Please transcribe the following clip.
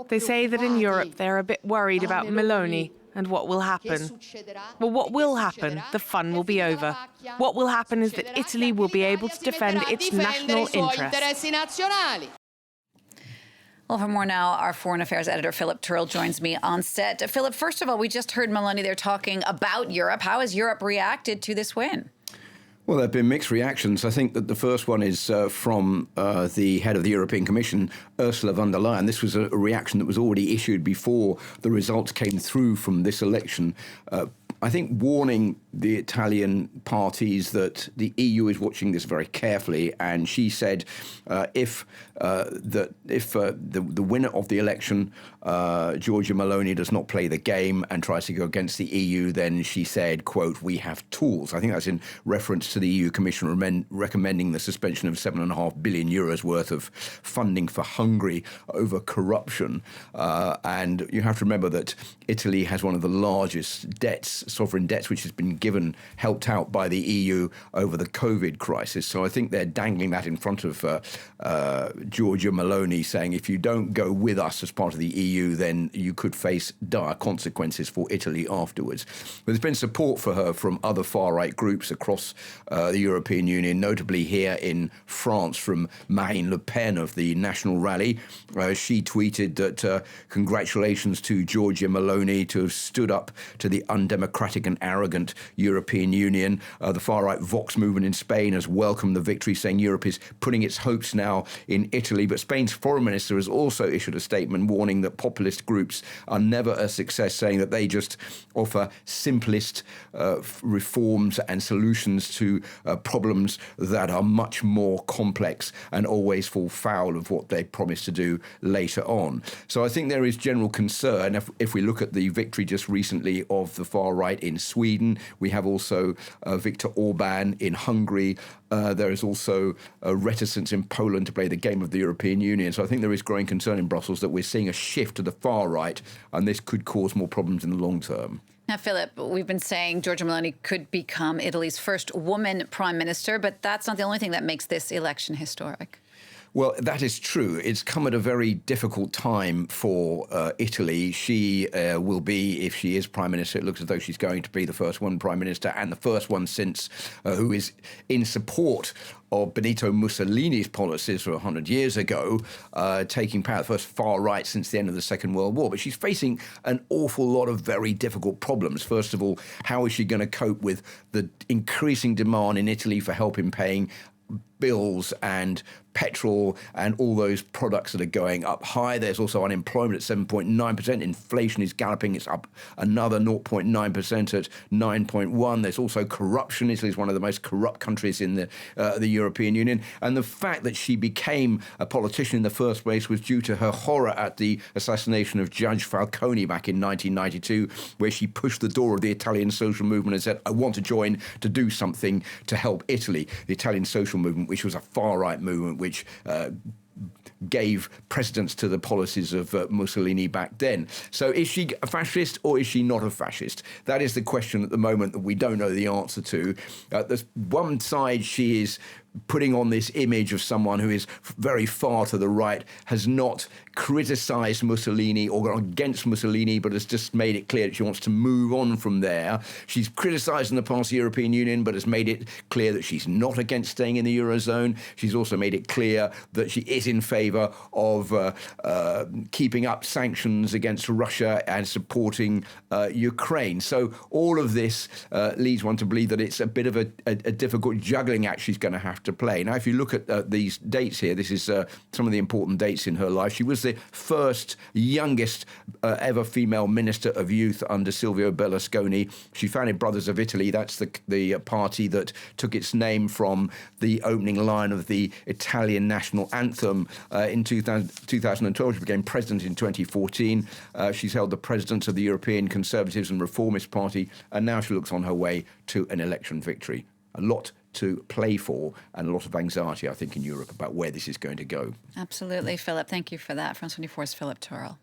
They say that in Europe they're a bit worried about Meloni and what will happen. Well, what will happen? The fun will be over. What will happen is that Italy will be able to defend its national interests. Well, for more now, our foreign affairs editor, Philip Turle, joins me on set. Philip, first of all, we just heard Meloni there talking about Europe. How has Europe reacted to this win? Well, there have been mixed reactions. I think that the first one is from the head of the European Commission, Ursula von der Leyen. This was a reaction that was already issued before the results came through from this election. I think warning the Italian parties that the EU is watching this very carefully, and she said if the winner of the election, Giorgia Meloni, does not play the game and tries to go against the EU, then she said, quote, "we have tools." I think that's in reference to the EU Commission recommending the suspension of €7.5 billion worth of funding for Hungary over corruption. And you have to remember that Italy has one of the largest debts, sovereign debts, which has been helped out by the EU over the COVID crisis. So I think they're dangling that in front of Giorgia Meloni, saying if you don't go with us as part of the EU, then you could face dire consequences for Italy afterwards. But there's been support for her from other far-right groups across the European Union, notably here in France from Marine Le Pen of the National Rally. She tweeted that congratulations to Giorgia Meloni to have stood up to the undemocratic and arrogant European Union. The far-right Vox movement in Spain has welcomed the victory, saying Europe is putting its hopes now in Italy. But Spain's foreign minister has also issued a statement warning that populist groups are never a success, saying that they just offer simplest reforms and solutions to problems that are much more complex and always fall foul of what they promise to do later on. So I think there is general concern. If we look at the victory just recently of the far right in Sweden, we have also Viktor Orban in Hungary. There is also a reticence in Poland to play the game of the European Union. So I think there is growing concern in Brussels that we're seeing a shift to the far right, and this could cause more problems in the long term. Now, Philip, we've been saying Giorgia Meloni could become Italy's first woman prime minister, but that's not the only thing that makes this election historic. Well, that is true. It's come at a very difficult time for Italy. She will be, if she is prime minister, it looks as though she's going to be the first woman prime minister and the first one since who is in support of Benito Mussolini's policies from 100 years ago, taking power, the first far right since the end of the Second World War. But she's facing an awful lot of very difficult problems. First of all, how is she going to cope with the increasing demand in Italy for help in paying bills and petrol and all those products that are going up high? There's also unemployment at 7.9%. Inflation is galloping. It's up another 0.9% at 9.1%. There's also corruption. Italy is one of the most corrupt countries in the European Union. And the fact that she became a politician in the first place was due to her horror at the assassination of Judge Falcone back in 1992, where she pushed the door of the Italian social movement and said, I want to join to do something to help Italy. The Italian social movement, which was a far-right movement, which gave precedence to the policies of Mussolini back then. So is she a fascist or is she not a fascist? That is the question at the moment that we don't know the answer to. There's one side, she is putting on this image of someone who is very far to the right, has not criticised Mussolini or gone against Mussolini, but has just made it clear that she wants to move on from there. She's criticised in the past the European Union, but has made it clear that she's not against staying in the Eurozone. She's also made it clear that she is in favour of keeping up sanctions against Russia and supporting Ukraine. So all of this leads one to believe that it's a bit of a difficult juggling act she's going to have to play. Now, if you look at these dates here, this is some of the important dates in her life. She was the first youngest ever female minister of youth under Silvio Berlusconi. She founded Brothers of Italy. That's the party that took its name from the opening line of the Italian national anthem in 2012. She became president in 2014. She's held the presidents of the European Conservatives and Reformist Party, and now she looks on her way to an election victory. A lot to play for and a lot of anxiety, I think, in Europe about where this is going to go. Absolutely, Philip. Thank you for that. France 24's Philip Turle.